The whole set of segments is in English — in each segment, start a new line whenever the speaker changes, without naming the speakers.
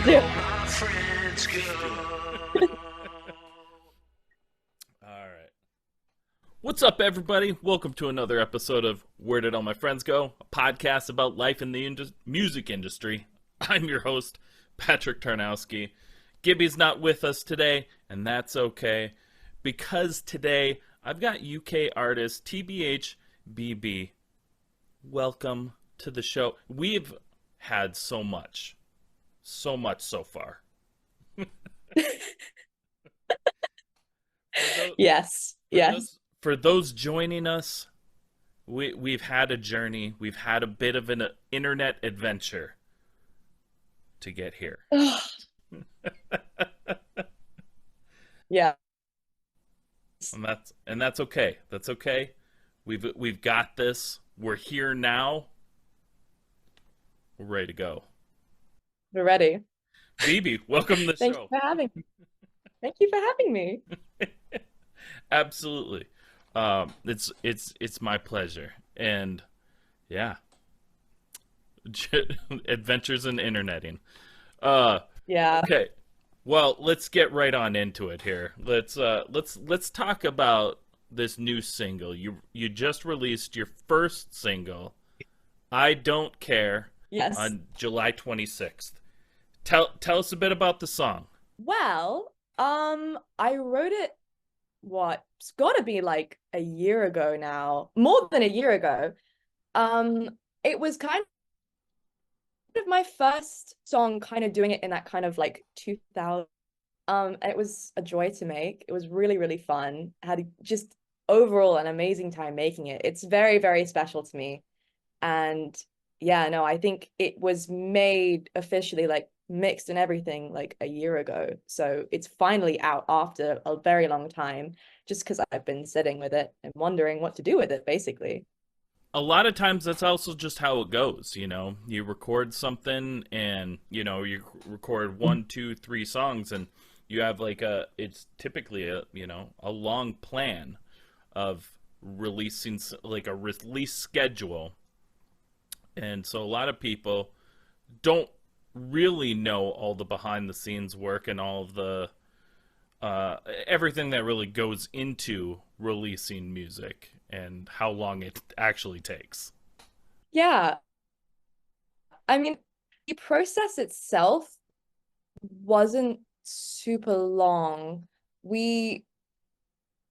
do it.
All right. What's up, everybody? Welcome to another episode of Where Did All My Friends Go? A podcast about life in the music industry. I'm your host, Patrick Tarnowski. Gibby's not with us today, and that's okay, because today I've got UK artist TBH BIBI. Welcome to the show. We've had so much so far.
Yes,
For
yes.
those for those joining us, we've had a journey. We've had a bit of an internet adventure to get here.
Yeah.
And that's okay. That's okay. We've got this. We're here now. We're ready to go.
We're ready.
Bibi, welcome to the
Thank you
show.
for having me. Thank you for having me.
Absolutely. It's my pleasure. And yeah, adventures in interneting.
Yeah.
Okay. Well, let's get right on into it here. Let's talk about this new single. You just released your first single, I Don't Care,
Yes.
on July 26th. Tell us a bit about the song.
Well, I wrote it, it's gotta be like a year ago now, more than a year ago. Um, it was kind of my first song, kind of doing it in that kind of like 2000. And it was a joy to make. It was really, really fun. Had just overall an amazing time making it. It's very, very special to me. And yeah, no, I think it was made officially, like mixed and everything, like a year ago. So it's finally out after a very long time, just because I've been sitting with it and wondering what to do with it, basically.
A lot of times that's also just how it goes. You record something, and you record one, two, three songs, and you have like it's typically a long plan of releasing, like a release schedule. And so a lot of people don't really know all the behind the scenes work and all of the everything that really goes into releasing music and how long it actually takes.
Yeah. I mean, the process itself wasn't super long. We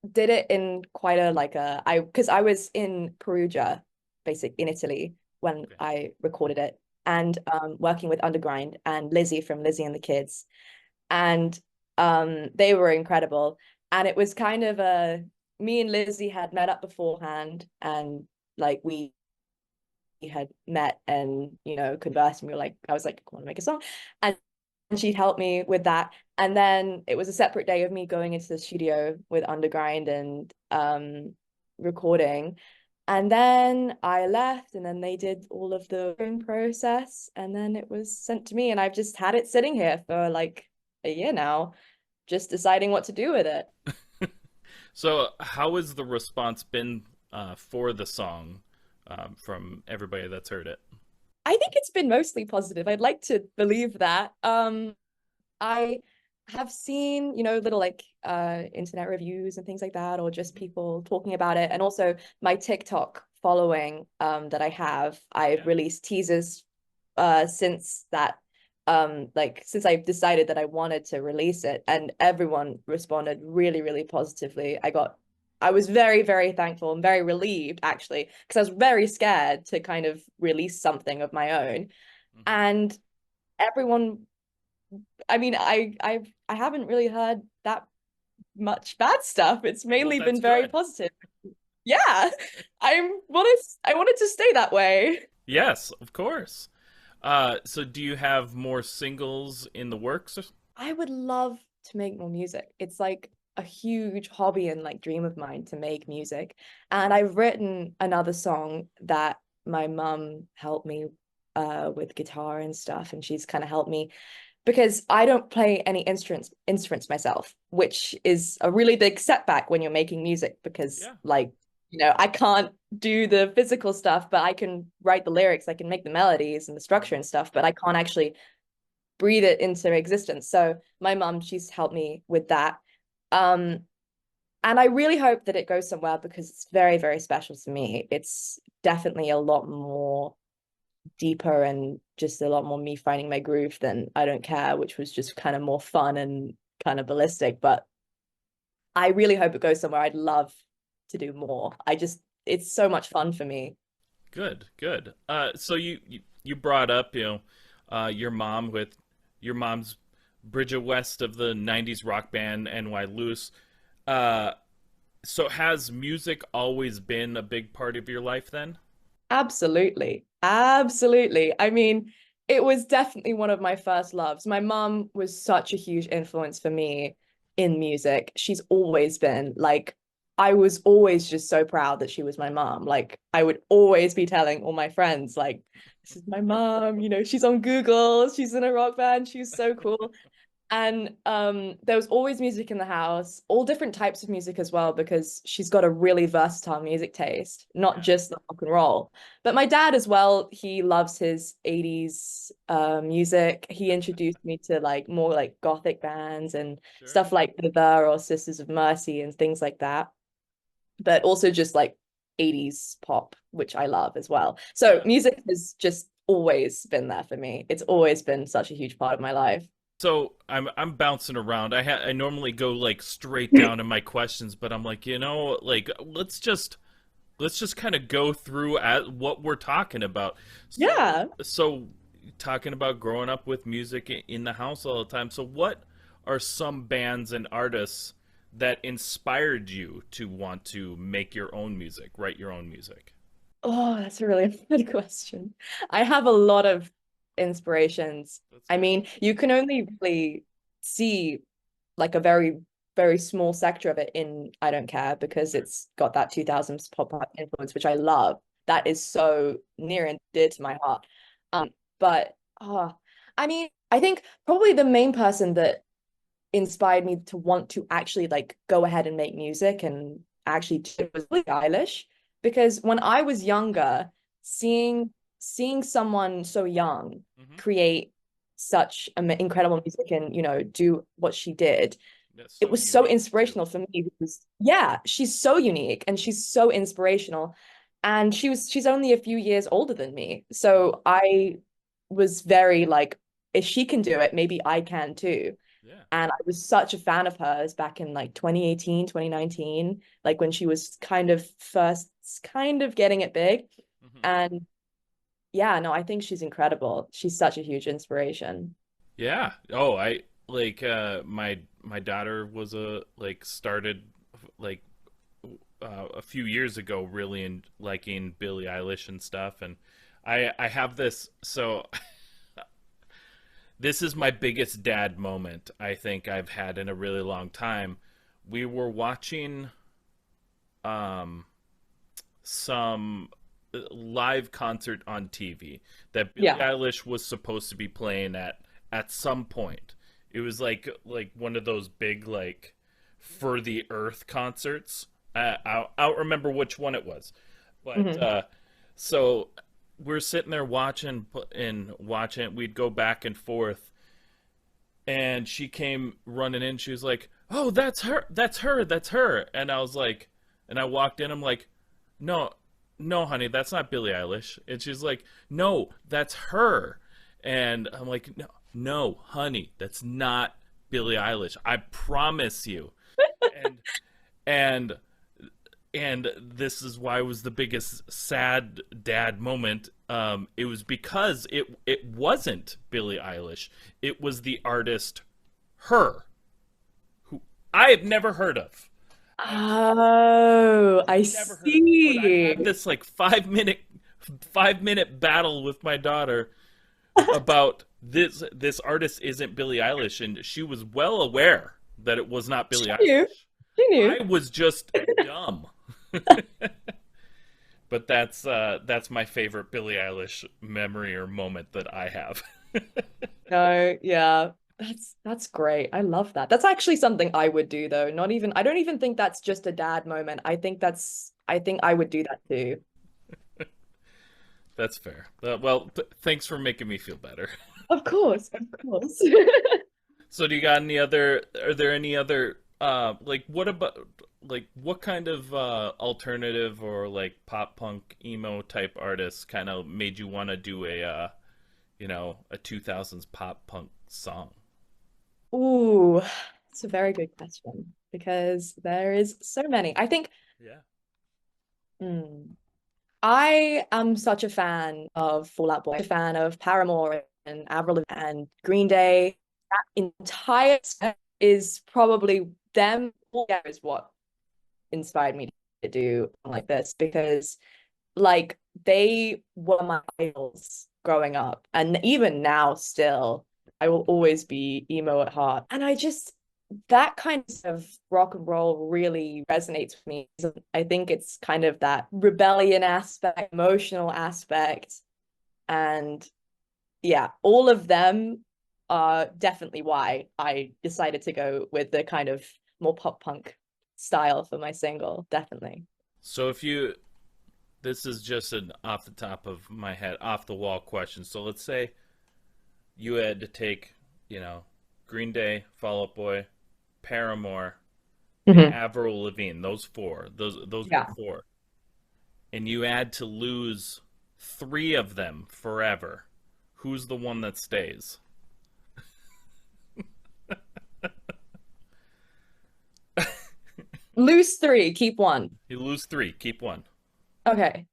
did it in quite a like a because I was in Perugia, basic in Italy when
Okay.
I recorded it, and working with Undergrind and Lizzie from Lizzie and the Kids, and they were incredible. And it was kind of a me and Lizzie had met up beforehand, and like we had met and conversed, and we were like, I was like, I want to make a song, and she'd help me with that. And then it was a separate day of me going into the studio with Undergrind and recording. And then I left, and then they did all of the process, and then it was sent to me, and I've just had it sitting here for like a year now, just deciding what to do with it.
So how has the response been for the song from everybody that's heard it?
I think it's been mostly positive. I'd like to believe that. I have seen, little like internet reviews and things like that, or just people talking about it. And also my TikTok following that I've
Yeah.
released teasers since that like since I've decided that I wanted to release it, and everyone responded really, really positively. I was very, very thankful and very relieved, actually, because I was very scared to kind of release something of my own.
Hmm.
And everyone, I mean, I haven't really heard that much bad stuff. It's
Well,
mainly
that's
been very
good.
positive. Yeah, I wanted to stay that way.
Yes, of course. So do you have more singles in the works?
I would love to make more music. It's like a huge hobby and like dream of mine to make music. And I've written another song that my mum helped me with guitar and stuff, and she's kind of helped me because I don't play any instruments myself, which is a really big setback when you're making music because
Yeah.
like I can't do the physical stuff, but I can write the lyrics, I can make the melodies and the structure
Mhm.
and stuff, but I can't actually breathe it into existence. So my mum, she's helped me with that. Um, and I really hope that it goes somewhere because it's very, very special to me. It's definitely a lot more deeper and just a lot more me finding my groove than I Don't Care, which was just kind of more fun and kind of ballistic. But I really hope it goes somewhere. I'd love to do more. It's so much fun for me.
Good, good. So you brought up, your mom with your mom's Bridget West of the '90s rock band NY Loose. Uh, so has music always been a big part of your life then?
Absolutely. Absolutely. I mean, it was definitely one of my first loves. My mum was such a huge influence for me in music. She's always been like, I was always just so proud that she was my mom. Like, I would always be telling all my friends, like, this is my mom, she's on Google, she's in a rock band, she's so cool. And there was always music in the house, all different types of music as well, because she's got a really versatile music taste, not
Yeah,
just the rock and roll. But my dad as well, he loves his 80s music. He introduced me to like more like gothic bands and
sure.
stuff like The Ver or Sisters of Mercy and things like that. But also just like 80s pop, which I love as well. So
Yeah.
music has just always been there for me. It's always been such a huge part of my life.
So I'm bouncing around. I normally go like straight down in my questions, but I'm like, like let's just kind of go through at what we're talking about. So
Yeah.
so talking about growing up with music in the house all the time. So what are some bands and artists that inspired you to want to make your own music, write your own music?
Oh, that's a really good question. I have a lot of inspirations.
That's
I
good.
mean, you can only really see like a very, very small sector of it in I Don't Care because
Sure.
it's got that 2000s pop art influence, which I love. That is so near and dear to my heart. But I mean, I think probably the main person that inspired me to want to actually like go ahead and make music and actually do it was Billie Eilish because when I was younger, seeing seeing someone so young
Mm-hmm.
create such incredible music and do what she did,
That's
it
so
was so
unique too.
inspirational for me because yeah, she's so unique and she's so inspirational and she's only a few years older than me.
Mm-hmm.
So I was very like if she can do it, maybe I can too.
Yeah.
And I was such a fan of hers back in like 2018, 2019, like when she was kind of first kind of getting it big.
Mm-hmm.
And yeah, no, I think she's incredible. She's such a huge inspiration.
Yeah. Oh, I like my daughter was a like started like a few years ago really in liking Billie Eilish and stuff, and I have this. So this is my biggest dad moment I think I've had in a really long time. We were watching um some live concert on TV that Billie
Yeah.
Eilish was supposed to be playing at some point. It was like one of those big like for the Earth concerts. I don't remember which one it was, but
Hmm.
so we're sitting there watching. We'd go back and forth, and she came running in. She was like, "Oh, that's her! That's her! That's her!" And I was like, and I walked in. I'm like, "No, no, honey, that's not Billie Eilish." And she's like, "No, that's her." And I'm like, "No, no, honey, that's not Billie Eilish. I promise you." And and and this is why it was the biggest sad dad moment. It was because it wasn't Billie Eilish. It was the artist Her, who I have never heard of. I've
Oh, I
never heard of. But I
see.
had this like 5 minute battle with my daughter about this artist isn't Billie Eilish, and she was well aware that it was not Billie
She knew.
Eilish.
She knew.
I was just dumb. But that's my favorite Billie Eilish memory or moment that I have.
No, yeah. That's great. I love that. That's actually something I would do though. Not even I don't even think that's just a dad moment. I think I would do that too.
That's fair. Well, thanks for making me feel better.
Of course, of course.
So do you got any other, are there any other like what about like what kind of alternative or like pop punk emo type artists kind of made you want to do a a 2000s pop punk song?
Ooh, it's a very good question because there is so many. I think
Yeah.
mm, I am such a fan of Fall Out Boy, a fan of Paramore and Avril Lavigne and Green Day. That entire set is probably them. Yeah, is what inspired me to do like this because like they were my idols growing up, and even now still, I will always be emo at heart. And I just that kind of rock and roll really resonates with me. I think it's kind of that rebellion aspect, emotional aspect, and yeah, all of them are definitely why I decided to go with the kind of more pop punk style for my single, definitely.
So if you, this is just an off the top of my head, off the wall question. So let's say you had to take, you know, Green Day, Fall Out Boy, Paramore, and
Hmm.
Avril Lavigne. Those
Yeah.
four, and you had to lose three of them forever. Who's the one that stays?
Lose three, keep one.
You lose three, keep one.
Okay.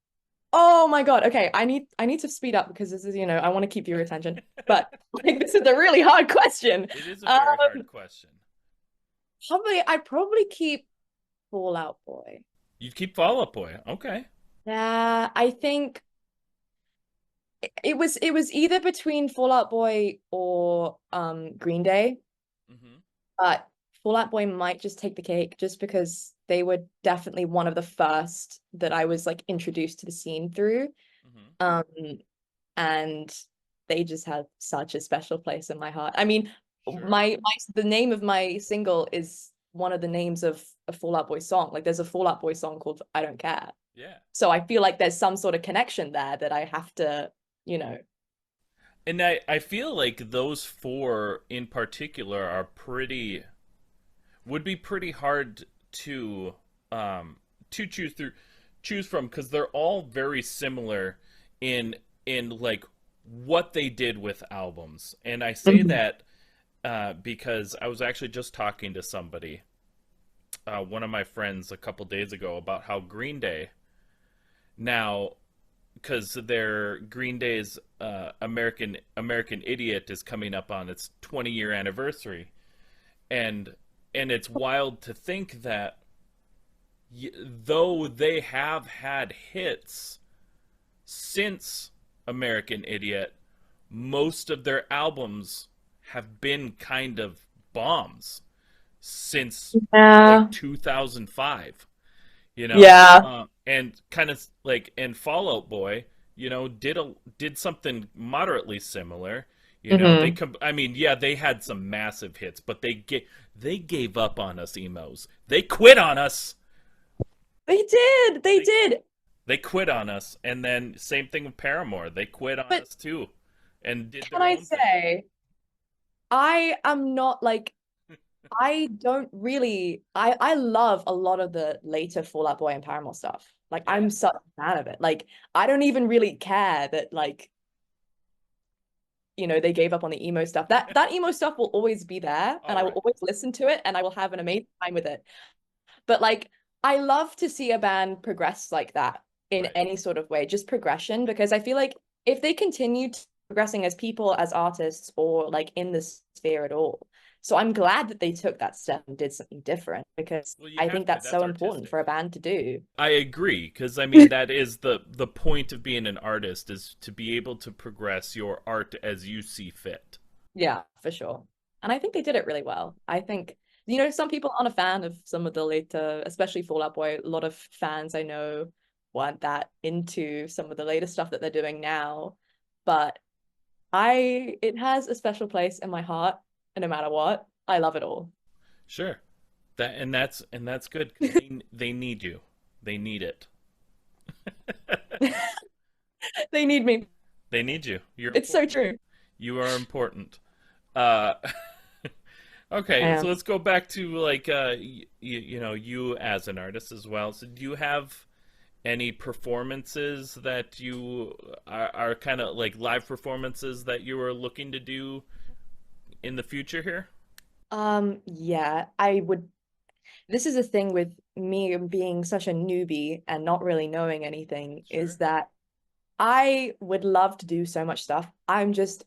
Oh my God. Okay. I need to speed up because this is, I want to keep your attention. But like this is a really hard question.
It is a
Um,
very hard question.
I'd probably keep Fallout Boy.
You keep Fall Out Boy, okay?
Yeah, I think it was either between Fallout Boy or Green Day.
Mm-hmm.
But Fallout Boy might just take the cake just because they were definitely one of the first that I was like introduced to the scene through.
Mm-hmm.
Um, and they just have such a special place in my heart. I mean,
Sure.
the name of my single is one of the names of a Fallout Boy song. Like there's a Fallout Boy song called I Don't Care.
Yeah.
So I feel like there's some sort of connection there that I have to, you know.
And I feel like those four in particular are pretty, would be pretty hard to um to choose from because they're all very similar in like what they did with albums. And I say
Mhm.
that because I was actually just talking to somebody, one of my friends, a couple days ago about how Green Day now, because their Green Day's American Idiot is coming up on its 20-year anniversary, and it's wild to think that though they have had hits since American Idiot, most of their albums have been kind of bombs since like
Yeah.
2005,
Yeah.
and kind of like, and Fall Out Boy, did something moderately similar.
Hmm.
I mean, yeah, they had some massive hits, but they gave up on us emos. They quit on us.
They did. They
They
did.
they quit on us, and then same thing with Paramore. They quit on
But
us too, and did
can
their
I
own thing.
say, I am not like I don't really I love a lot of the later Fall Out Boy and Paramore stuff. Like
Yeah.
I'm such a fan of it. Like I don't even really care that like, they gave up on the emo stuff. That emo stuff will always be there and
All
I will
right.
always listen to it and I will have an amazing time with it. But like I love to see a band progress like that in
Right.
any sort of way, just progression, because I feel like if they continue progressing as people, as artists, or like in this sphere at all. So I'm glad that they took that step and did something different because
Well, you
I
have
think
to.
that's
That's
so important
artistic.
for a band to do.
I agree, because I mean that is the point of being an artist, is to be able to progress your art as you see fit.
Yeah, for sure. And I think they did it really well. I think, some people aren't a fan of some of the later, especially Fall Out Boy. A lot of fans I know weren't that into some of the later stuff that they're doing now. But it has a special place in my heart, and no matter what, I love it all.
Sure. That's good because they need you. They need it.
They need me.
They need you. You're
It's so
important.
true.
You are important. Uh,
I
okay, so
am.
let's go back to like you know, you as an artist as well. So do you have any performances that you are kind of like live performances that you are looking to do in the future here?
Yeah, I would. This is a thing with me being such a newbie and not really knowing anything, is
Sure.
that I would love to do so much stuff. I'm just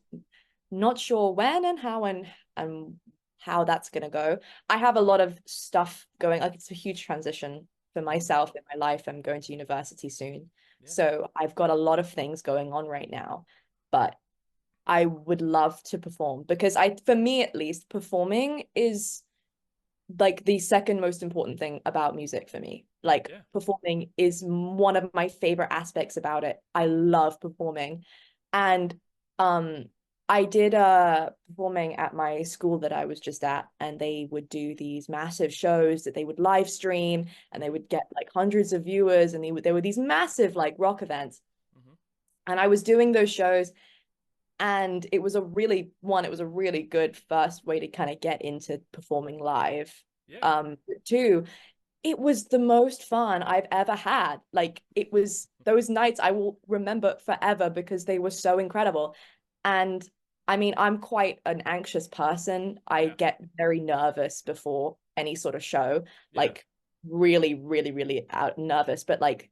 not sure when and how that's gonna go. I have a lot of stuff going, like it's a huge transition for
Hmm.
myself in my life. I'm going to university soon.
Yeah.
So I've got a lot of things going on right now. But I would love to perform because for me at least, performing is like the second most important thing about music for me. Like
Yeah.
performing is one of my favorite aspects about it. I love performing. And um I did performing at my school that I was just at, and they would do these massive shows that they would live stream, and they would get like hundreds of viewers, and there were these massive like rock events.
Hmm.
And I was doing those shows, and it was a really good first way to kind of get into performing live.
Yeah.
Two, it was the most fun I've ever had. Like it was those nights I will remember forever because they were so incredible. And I mean, I'm quite an anxious person. I
Yeah.
get very nervous before any sort of show,
Yeah.
like really, really, really out nervous. But like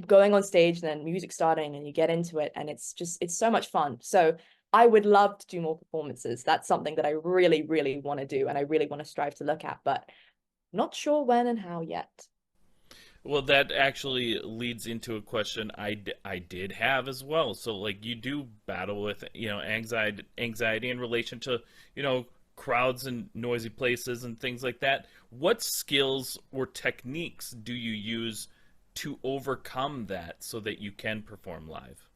going on stage and then music starting and you get into it, and it's so much fun. So I would love to do more performances. That's something that I really, really want to do and I really want to strive to look at, but not sure when and how yet.
Well, that actually leads into a question I did have as well. So, like, you do battle with, you know, anxiety in relation to, you know, crowds and noisy places and things like that. What skills or techniques do you use to overcome that so that you can perform live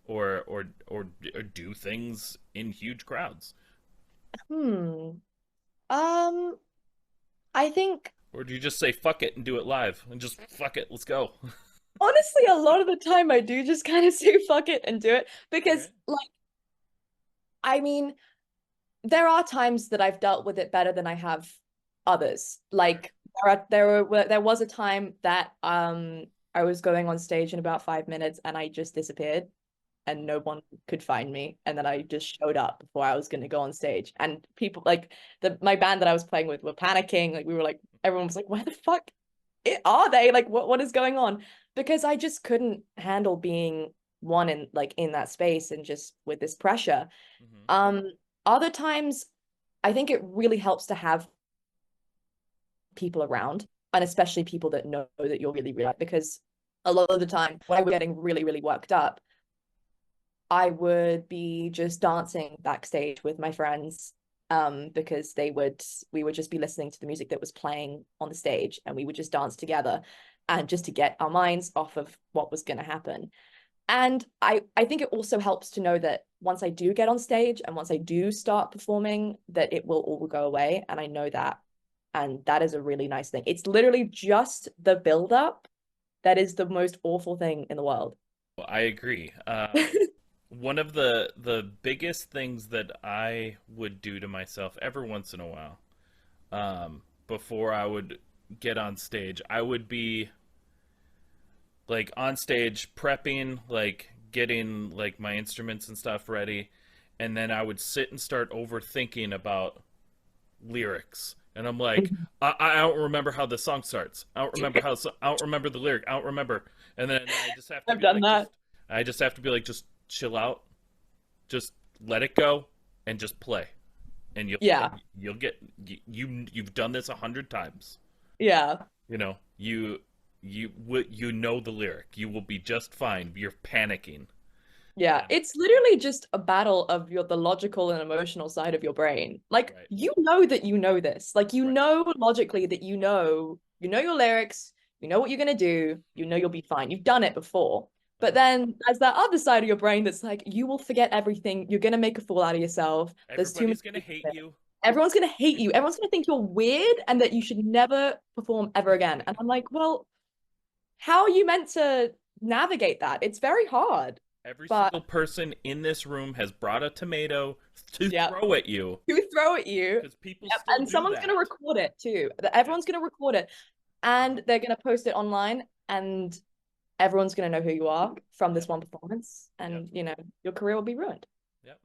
or do things in huge crowds?
Hmm. Um, I think
Or do you just say fuck it and do it live and just fuck it, let's go?
honestly, a lot of the time I do just kind of say fuck it and do it
All
because,
right.
like, I mean, there are times that I've dealt with it better than I have others.
Sure.
Like there was a time that I was going on stage in about 5 minutes and I just disappeared and
Hmm.
no one could find me, and then I
Yeah.
just showed up before I was going to go on stage, and people like the my band that I was playing with were panicking. Like we were like everyone was like, where the fuck are they? Like what is going on? Because I just couldn't handle being one in like in that space and just with this pressure.
Hmm.
um Other times I think it really helps to have people around, and especially people that know that you're really really, because a lot of the time when I was getting really really worked up, I would be just dancing backstage with my friends, because we would just be listening to the music that was playing on the stage, and we would just dance together, and just to get our minds off of what was going to happen. And I think it also helps to know that once I do get on stage and once I do start performing, that it will all go away, and I know that, and that is a really nice thing. It's literally just the build up that is the most awful thing in the world.
Well, I agree. One of the biggest things that I would do to myself every once in a while, before I would get on stage, I would be like on stage prepping, like getting like my instruments and stuff ready, and then I would sit and start overthinking about lyrics. And I'm like, I don't remember how the song starts. I don't remember I don't remember the lyric. I don't remember. And then I just have to
I've
be
done
like,
that.
I just have to be like, just chill out, just let it go, and just play. And
Yeah.
you'll get you've done this 100 times.
Yeah.
You know, you know the lyric. You will be just fine. You're panicking.
Yeah,
And
it's literally just a battle of the logical and emotional side of your brain. Like
right,
you know that you know this. Like you
right.
know logically that you know your lyrics, you know what you're gonna do, you know
Hmm.
you'll be fine. You've done it before. But
Uh-huh.
then there's that other side of your brain that's like, you will forget everything. You're gonna make a fool out of yourself. There's too many
Everybody's gonna
people
hate
there.
you.
Everyone's gonna hate you. Everyone's gonna think you're weird and that you should never perform ever again. And I'm like, well, how are you meant to navigate that? It's very hard.
Every
But
single person in this room has brought a tomato to
yeah,
throw at you
who throw at you.
because people
Yep.
still
And
do
someone's gonna
that.
record it too.
Yep.
Everyone's gonna record it and they're gonna post it online, and everyone's gonna know who you are from
Yep.
this one performance,
Yep.
and your career will be ruined.
Yep.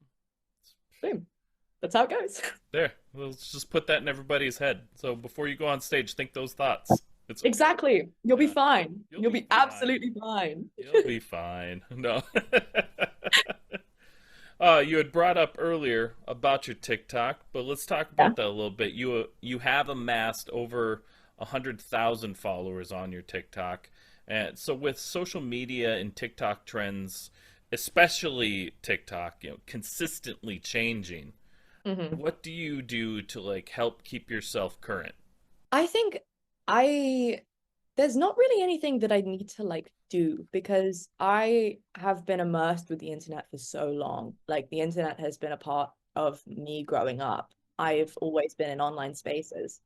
Boom. That's how it goes.
There. Let's just put that in everybody's head. So before you go on stage, think those thoughts. It's okay.
Exactly. You'll be
Yeah.
fine.
You'll
You'll
be
be
fine.
absolutely fine.
You'll be fine. No. You had brought up earlier about your TikTok, but let's talk
Yeah.
about that a little bit. You have amassed over 100,000 followers on your TikTok, and so with social media and TikTok trends, especially TikTok, consistently changing,
Hmm.
what do you do to like help keep yourself current?
I think I there's not really anything that I need to like do because I have been immersed with the internet for so long. Like the internet has been a part of me growing up. I've always been in online spaces.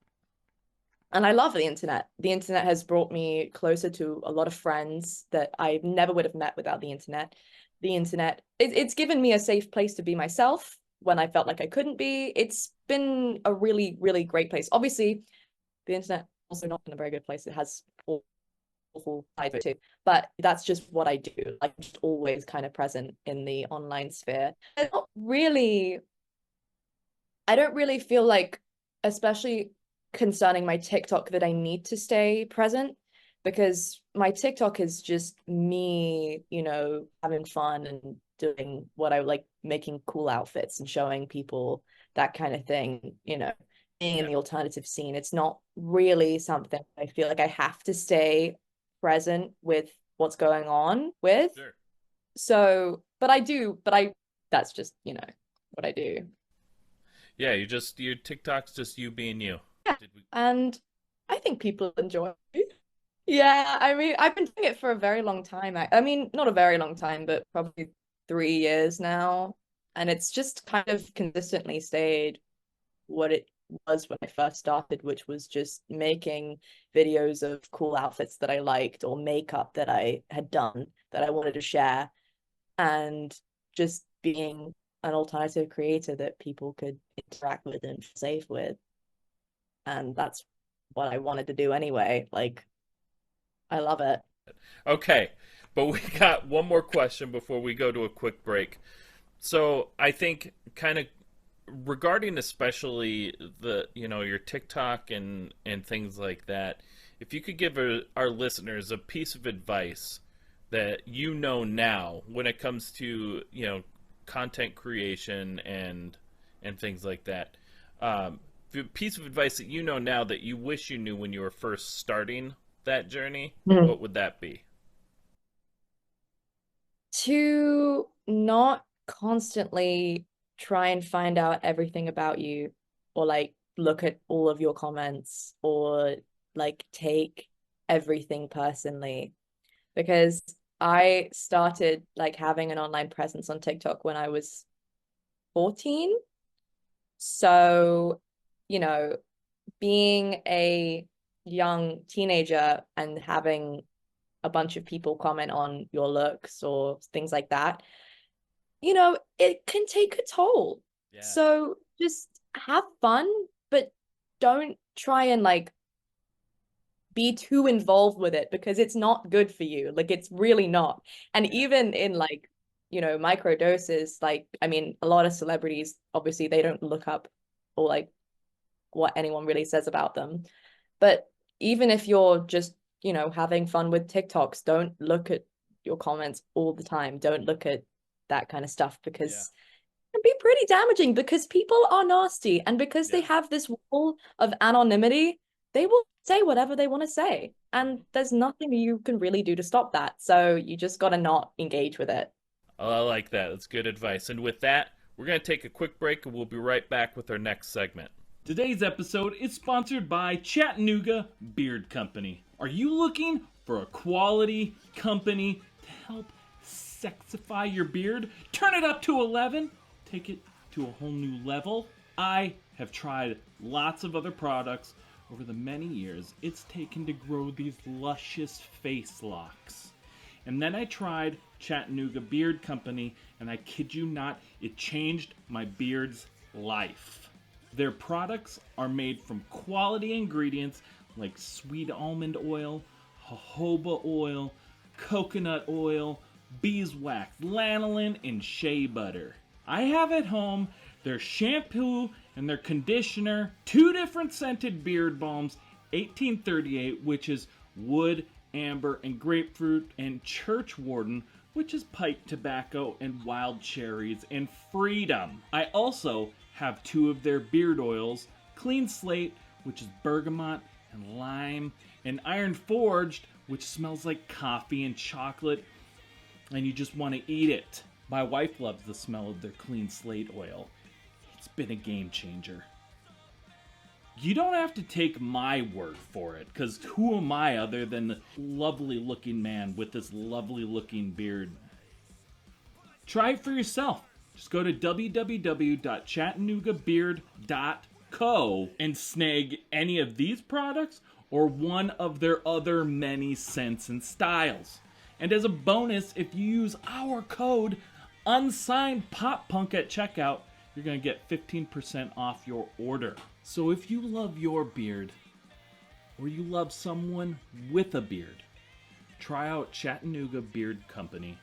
And I love the internet. The internet has brought me closer to a lot of friends that I never would have met without the internet. The internet, it's given me a safe place to be myself when I felt like I couldn't be. It's been a really, really great place. Obviously, the internet also not in a very good place. It has awful sides too. But that's just what I do. Like just always kind of present in the online sphere. It's not really I don't really feel like, especially concerning my TikTok, that I need to stay present because my TikTok is just me, having fun and doing what I like, making cool outfits and showing people that kind of thing, being in
Yeah,
the alternative scene. It's not really something I feel like I have to stay present with what's going on with.
sure.
So, that's just, what I do.
Yeah, your TikTok's just you being you.
Yeah.
Did we?
And I think people enjoy it. Yeah, I mean, I've been doing it for a very long time. I mean, not a very long time, but probably 3 years now. And it's just kind of consistently stayed what it was when I first started, which was just making videos of cool outfits that I liked or makeup that I had done that I wanted to share, and just being an alternative creator that people could interact with and feel safe with. And that's what I wanted to do anyway. Like, I love it.
Okay, but we got one more question before we go to a quick break. So I think kind of regarding especially the your TikTok and things like that, if you could give our listeners a piece of advice that now when it comes to content creation and things like that, a piece of advice that now that you wish you knew when you were first starting that journey,
Mm.
what would that be?
To not constantly try and find out everything about you, or like look at all of your comments, or like take everything personally, because I started like having an online presence on TikTok when I was 14. So, you know, being a young teenager and having a bunch of people comment on your looks or things like that, it can take a toll.
Yeah,
So just have fun, but don't try and like be too involved with it because it's not good for you. Like it's really not. And
yeah,
even in like, micro doses, like I mean, a lot of celebrities obviously they don't look up or like what anyone really says about them. But even if you're just, having fun with TikToks, don't look at your comments all the time. Don't look at that kind of stuff
yeah,
because it can be pretty damaging because people are nasty, and because they
yeah.
have this wall of anonymity, they will say whatever they want to say. And
Hmm.
there's nothing you can really do to stop that. So you just got to not engage with it.
Oh, I like that. That's good advice. And with that, we're going to take a quick break and we'll be right back with our next segment. Today's episode is sponsored by Chattanooga Beard Company. Are you looking for a quality company to help sexify your beard? Turn it up to 11? Take it to a whole new level? I have tried lots of other products over the many years it's taken to grow these luscious face locks. And then I tried Chattanooga Beard Company, and I kid you not, it changed my beard's life. Their products are made from quality ingredients like sweet almond oil, jojoba oil, coconut oil, beeswax, lanolin, and shea butter. I have at home their shampoo and their conditioner, two different scented beard balms, 1838, which is wood, amber, and grapefruit, and churchwarden, which is pipe tobacco and wild cherries and freedom. I also have two of their beard oils, Clean Slate, which is bergamot and lime, and Iron Forged, which smells like coffee and chocolate, and you just want to eat it. My wife loves the smell of their Clean Slate oil. It's been a game changer. You don't have to take my word for it, because who am I other than the lovely looking man with this lovely looking beard? Try it for yourself. Just go to www.chattanoogabeard.co and snag any of these products or one of their other many scents and styles. And as a bonus, if you use our code Unsigned Pop Punk at checkout, you're going to get 15% off your order. So if you love your beard, or you love someone with a beard, try out Chattanooga Beard Company.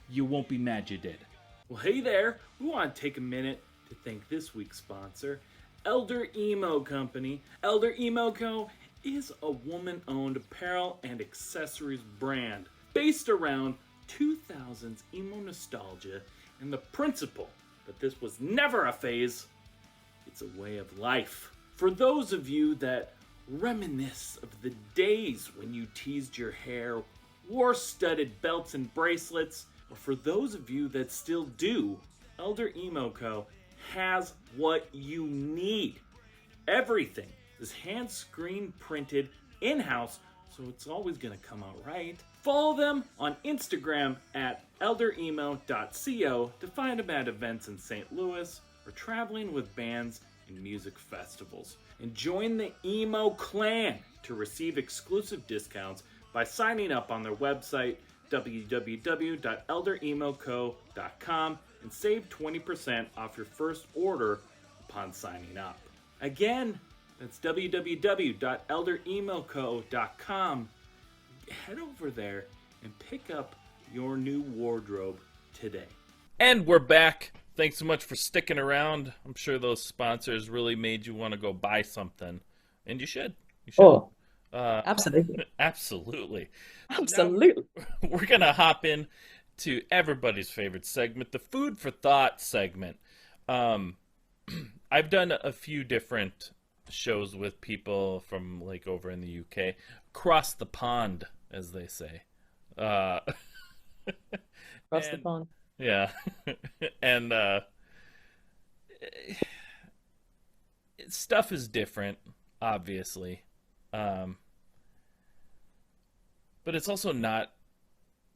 You won't be mad you did. Well, hey there, we want to take a minute to thank this week's sponsor, Elder Emo Company. Elder Emo Co. is a woman-owned apparel and accessories brand based around 2000s emo nostalgia and the principle that this was never a phase, it's a way of life. For those of you that reminisce of the days when you teased your hair, wore studded belts and bracelets, or for those of you that still do, Elder Emo Co. has what you need. Everything is hand screen printed in-house, so it's always going to come out right. Follow them on Instagram at elderemo.co to find them at events in St. Louis or traveling with bands and music festivals. And join the Emo Clan to receive exclusive discounts by signing up on their website www.elderemoco.com and save 20% off your first order upon signing up. Again, that's www.elderemoco.com. Head over there and pick up your new wardrobe today. And we're back. Thanks so much for sticking around. I'm sure those sponsors really made you want to go buy something. And you should. You should.
Oh, absolutely.
Absolutely.
Absolutely.
Now, we're going to hop in to everybody's favorite segment, the Food for Thought segment. I've done a few different shows with people from like over in the UK, across the pond, as they say.
Across the pond.
Yeah. And stuff is different, obviously. But it's also not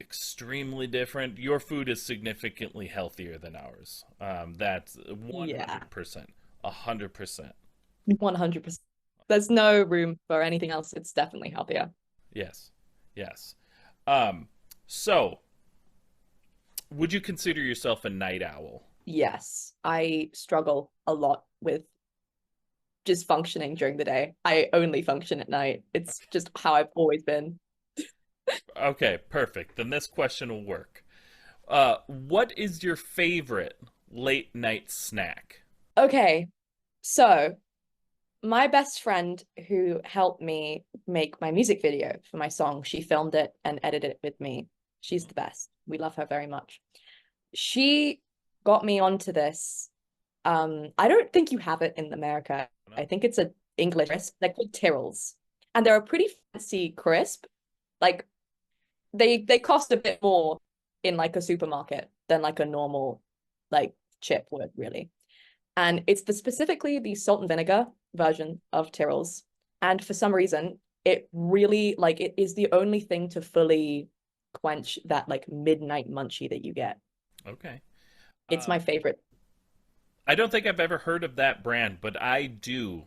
extremely different. Your food is significantly healthier than ours. That's 100%. 100%.
100%. There's no room for anything else. It's definitely healthier.
Yes. Yes. So, would you consider yourself a night owl?
Yes. I struggle a lot with just functioning during the day. I only function at night. It's just how I've always been.
Okay, perfect. Then this question will work. What is your favorite late night snack?
Okay. So, my best friend who helped me make my music video for my song, she filmed it and edited it with me. She's the best. We love her very much. She got me onto this. I don't think you have it in America. I think it's an English crisp. They're called Tyrrells. And they're a pretty fancy crisp. Like they cost a bit more in like a supermarket than like a normal like chip would really. And it's specifically the salt and vinegar version of Tyrrells. And for some reason, it really like it is the only thing to fully quench that like midnight munchie that you get.
Okay.
It's my favorite.
I don't think I've ever heard of that brand, but I do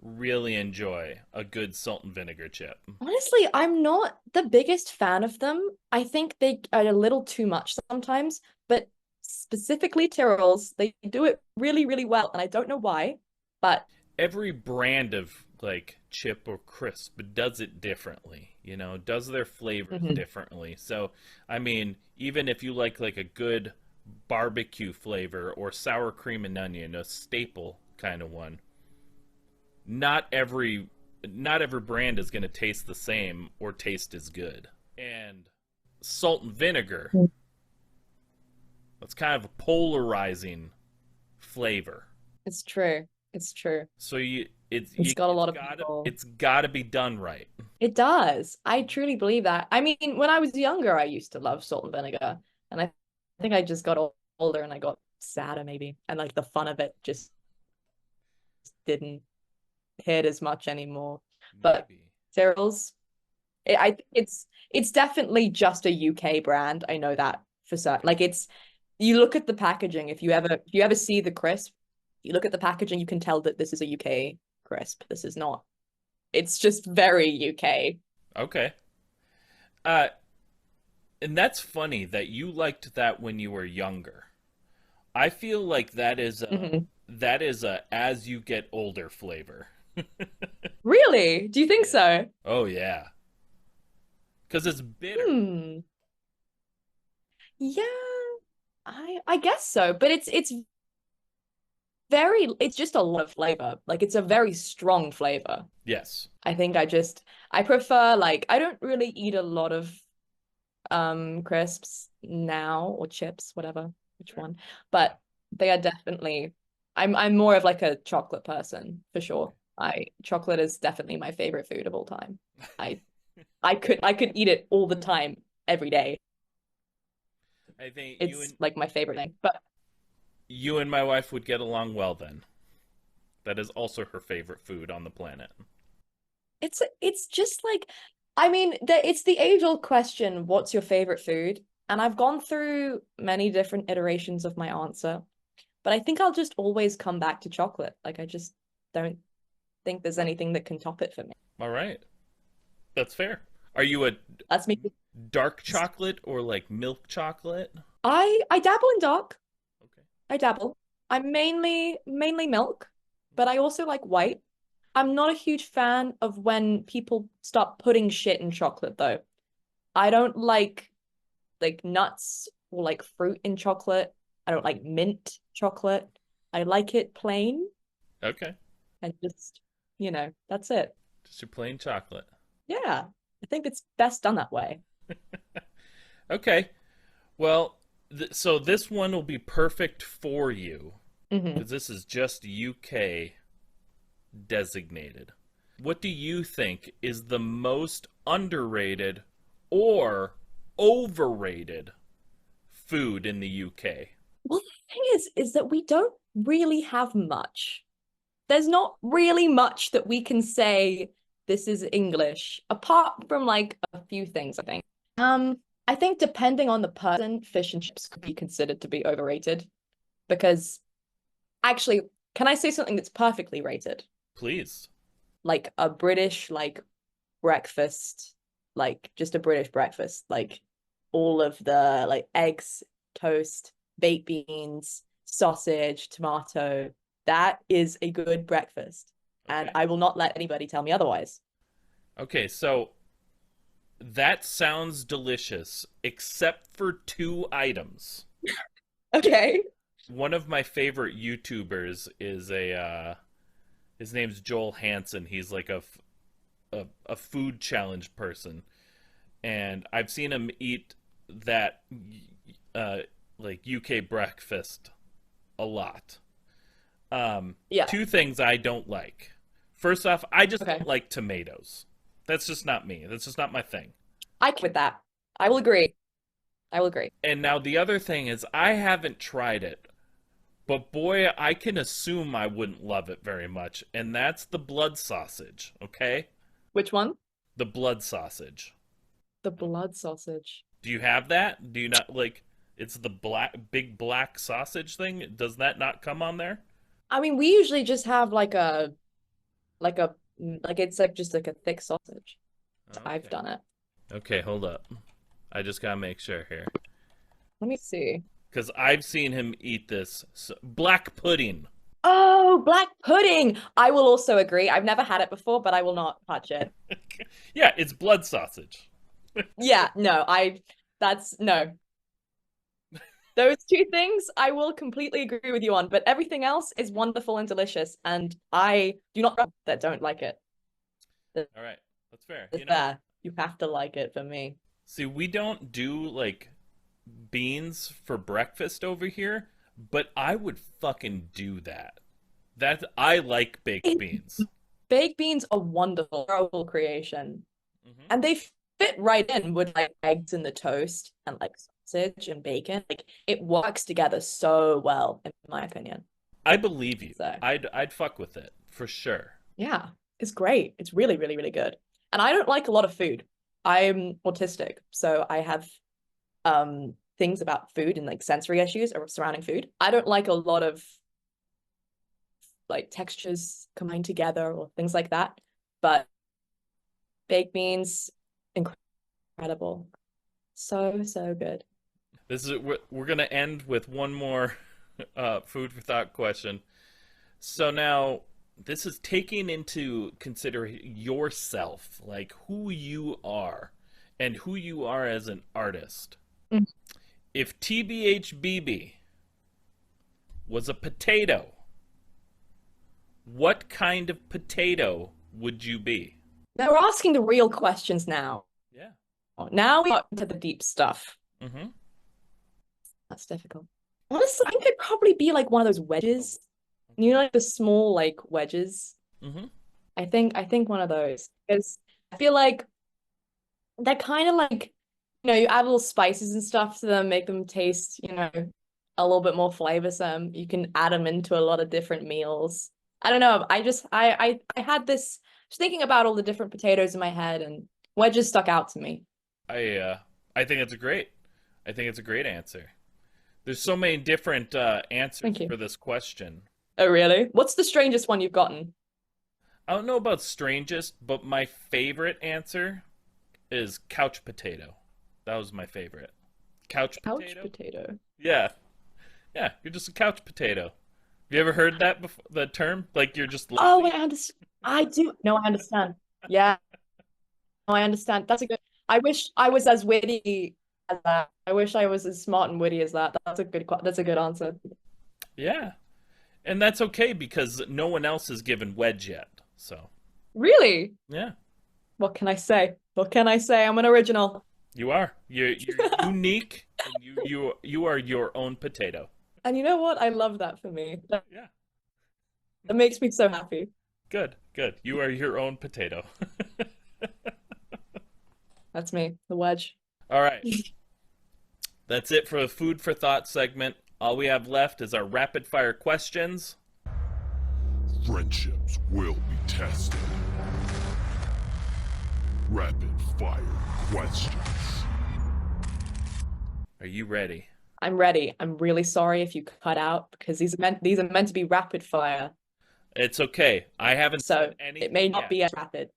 really enjoy a good salt and vinegar chip.
Honestly, I'm not the biggest fan of them. I think they are a little too much sometimes, but specifically Tyrrell's, they do it really, really well, and I don't know why, but
Every brand of like chip or crisp does it differently, does their flavors
mhm.
differently. So, I mean, even if you like a good barbecue flavor or sour cream and onion, a staple kind of one, not every not every brand is going to taste the same or taste as good. And salt and vinegar, that's kind of a polarizing flavor.
It's true. It's true.
So
It's got a lot of people.
it's got to be done right.
It does. I truly believe that. I mean, when I was younger, I used to love salt and vinegar, and I think I just got older and I got sadder maybe, and like the fun of it just didn't hit as much anymore. But
Maybe.
Cyril's, it's definitely just a UK brand. I know that for certain. Like it's you look at the packaging. If you ever see the crisp, you look at the packaging, you can tell that this is a UK crisp. This is not. It's just very UK.
Okay. Uh, and that's funny that you liked that when you were younger. I feel like
Mhm.
that is a as you get older flavor.
Really? Do you think
Yeah.
so?
Oh yeah, because it's bitter.
Hmm. Yeah, I guess so. But it's just a lot of flavor. Like it's a very strong flavor.
Yes.
I think I prefer like I don't really eat a lot of crisps now or chips, whatever, which
Sure.
one. But they are definitely I'm more of like a chocolate person for
Okay.
sure. I chocolate is definitely my favorite food of all time. I I could eat it all the time, every day.
I think
It's like my favorite thing. But
you and my wife would get along well then. That is also her favorite food on the planet.
it's just like I mean, it's the age-old question, what's your favorite food? And I've gone through many different iterations of my answer, but I think I'll just always come back to chocolate. Like I just don't think there's anything that can top it for me.
All right. That's fair. Are you a
That's me.
dark chocolate or like milk chocolate?
I dabble in dark.
Okay.
I dabble. I'm mainly milk, but I also like white. I'm not a huge fan of when people start putting shit in chocolate though. I don't like nuts or like fruit in chocolate. I don't like mint chocolate. I like it plain
Okay.
and that's it.
Just your plain chocolate.
Yeah. I think it's best done that way.
Okay. Well, so this one will be perfect for you
Hmm.
because this is just UK designated. What do you think is the most underrated or overrated food in the UK?
Well, the thing is that we don't really have much. There's not really much that we can say this is English, apart from like a few things, I think. I think depending on the person, fish and chips could be considered to be overrated because actually, can I say something that's perfectly rated?
Please.
Like a British like breakfast, like just a British breakfast, like all of the like eggs, toast, baked beans, sausage, tomato. That is a good breakfast. And
Okay.
I will not let anybody tell me otherwise.
Okay, so that sounds delicious, except for two items.
Okay.
One of my favorite YouTubers is his name's Joel Hansen. He's like a food challenge person, and I've seen him eat that uh, like UK breakfast a lot.
Yeah.
Two things I don't like. First off, I just
Okay.
don't like tomatoes. That's just not me. That's just not my thing.
With that. I will agree. I will agree.
And now the other thing is, I haven't tried it, but boy, I can assume I wouldn't love it very much, and that's the blood sausage, okay?
Which one?
The blood sausage.
The blood sausage.
Do you have that? Do you not like it's the big black sausage thing? Does that not come on there?
I mean, we usually just have like a like a like it's like just like a thick sausage. I've
Okay.
done it.
Okay, hold up. I just gotta make sure here.
Let me see.
Because I've seen him eat this. Black pudding.
Oh, black pudding. I will also agree. I've never had it before, but I will not touch it.
Yeah, it's blood sausage.
Yeah, no, that's no. Those two things I will completely agree with you on, but everything else is wonderful and delicious, and I do not that don't like it.
All right, that's fair.
It's there. You have to like it for me.
See, we don't do like beans for breakfast over here, but I would fucking do that. That I like baked beans.
Baked beans are wonderful, wonderful creation,
Hmm.
and they fit right in with like eggs in the toast and like sausage and bacon. Like it works together so well, in my opinion.
I believe you.
So
I'd fuck with it for sure.
yeah, it's great. It's really, really, really good. And I don't like a lot of food. I'm autistic, so I have things about food and like sensory issues surrounding food. I don't like a lot of like textures combined together or things like that. But baked beans, incredible. So, so good.
This is we're gonna end with one more food for thought question. So now this is taking into consider yourself, like who you are and who you are as an artist.
Mm.
If TBH BIBI was a potato, what kind of potato would you be?
Now we're asking the real questions now.
Yeah.
Now we got into the deep stuff.
Mm-hmm.
That's difficult. Honestly, I think I'd probably be like one of those wedges. You know, like the small like wedges.
Mm-hmm.
I think one of those because I feel like they're kind of like you add little spices and stuff to them, make them taste a little bit more flavorsome. You can add them into a lot of different meals. I don't know. I just I had this just thinking about all the different potatoes in my head, and wedges stuck out to me.
I uh I think it's a great. I think it's a great answer. There's so many different answers
Thank you.
for this question.
Oh, really? What's the strangest one you've gotten?
I don't know about strangest, but my favorite answer is couch potato. That was my favorite. Couch
Couch
potato?
potato.
Yeah. Yeah, you're just a couch potato. Have you ever heard that before, the term? Like you're just
Oh, wait,
lazy?
I understand. I do. No, I understand. Yeah, no, I understand. That's a good. I wish I was as witty as that. I wish I was as smart and witty as that. That's a good answer.
Yeah. And that's okay because no one else has given wedge yet. So,
Really?
yeah.
What can I say? What can I say? I'm an original.
You are. You're unique and you are your own potato.
And you know what? I love that for me.
Yeah.
That makes me so happy.
Good. Good. You are your own potato.
That's me, the wedge.
All right. That's it for the food for thought segment. All we have left is our rapid fire questions.
Friendships will be tested. Rapid fire questions.
Are you ready?
I'm ready. I'm really sorry if you cut out because these are meant to be rapid fire.
It's okay. I haven't
So
said
it may
anything
not
yet.
be as rapid.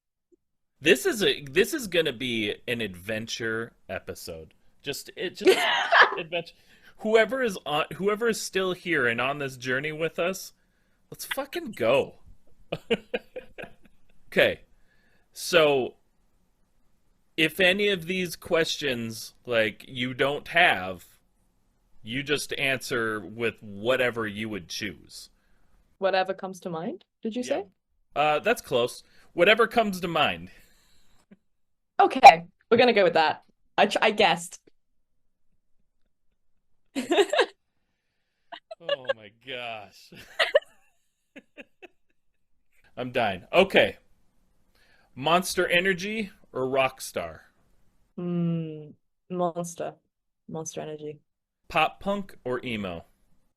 This is gonna be an adventure episode. Just adventure. Whoever is still here and on this journey with us, let's fucking go. Okay. So if any of these questions like you don't have, you just answer with whatever you would choose.
Whatever comes to mind, did you
Yeah.
say?
That's close. Whatever comes to mind.
Okay, we're gonna go with that. I guessed.
Oh my gosh. I'm dying. Okay. Monster Energy or Rockstar?
Hmm. Monster. Monster Energy.
Pop punk or emo?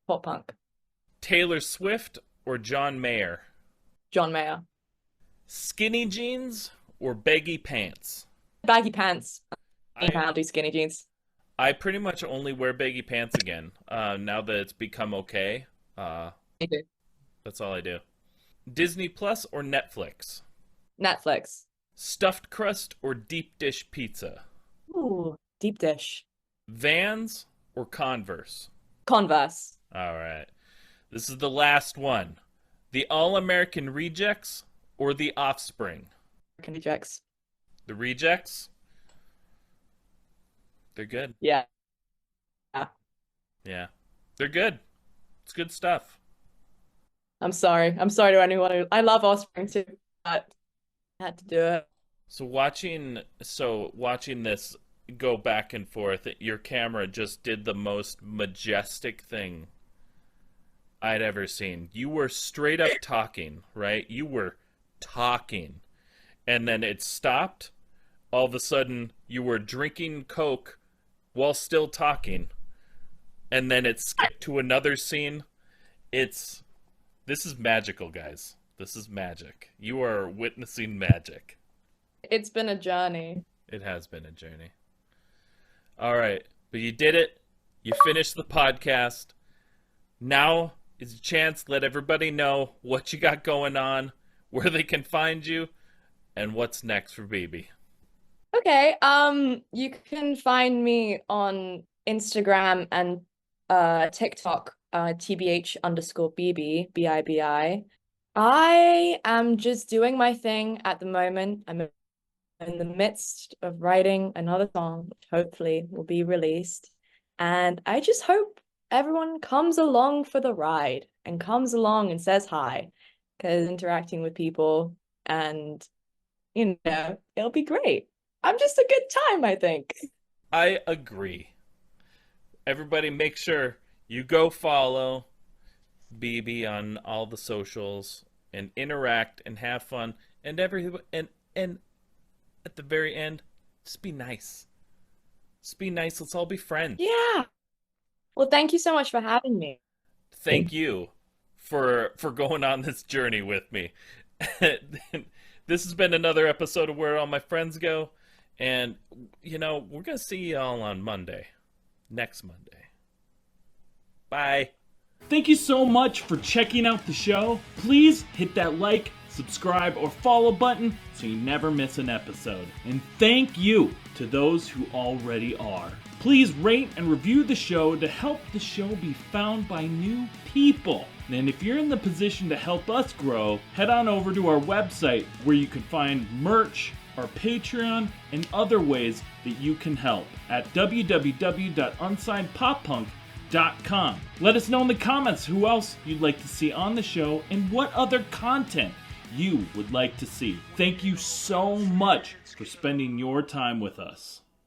Pop punk.
Taylor Swift or John Mayer?
John Mayer.
Skinny jeans or baggy pants?
Baggy pants.
I
I'll do skinny jeans.
I pretty much only wear baggy pants again. Now that it's become okay. Uh,
Me too.
that's all I do. Disney Plus or Netflix?
Netflix.
Stuffed crust or deep dish pizza?
Ooh, deep dish.
Vans or Converse?
Converse.
All right. This is the last one. The All-American Rejects or the Offspring?
American Rejects.
The Rejects? They're good.
Yeah.
Yeah. They're good. It's good stuff.
I'm sorry. I'm sorry to anyone who I love Offspring too, but I had to do it.
So watching this go back and forth, your camera just did the most majestic thing I'd ever seen. You were straight up talking, right? You were talking. And then it stopped. All of a sudden, you were drinking Coke while still talking. And then it skipped to another scene. This is magical, guys. This is magic. You are witnessing magic.
It's been a journey.
It has been a journey. All right, but you did it. You finished the podcast. Now is a chance to let everybody know what you got going on, where they can find you, and what's next for Bibi.
Okay, you can find me on Instagram and TikTok, TBH _ BIBI, BIBI. I am just doing my thing at the moment. I'm in the midst of writing another song, which hopefully will be released. And I just hope everyone comes along for the ride and comes along and says hi, because interacting with people and, it'll be great. I'm just a good time, I think.
I agree. Everybody make sure you go follow Bibi on all the socials and interact and have fun and and at the very end, just be nice. Just be nice. Let's all be friends.
Yeah. Well, thank you so much for having me.
Thank you for going on this journey with me. This has been another episode of Where All My Friends Go. And, we're going to see you all on Monday. Next Monday. Bye.
Thank you so much for checking out the show. Please hit that like, subscribe, or follow button so you never miss an episode. And thank you to those who already are. Please rate and review the show to help the show be found by new people. And if you're in the position to help us grow, head on over to our website where you can find merch, our Patreon, and other ways that you can help at www.unsignedpoppunk.com. Let us know in the comments who else you'd like to see on the show and what other content you would like to see. Thank you so much for spending your time with us.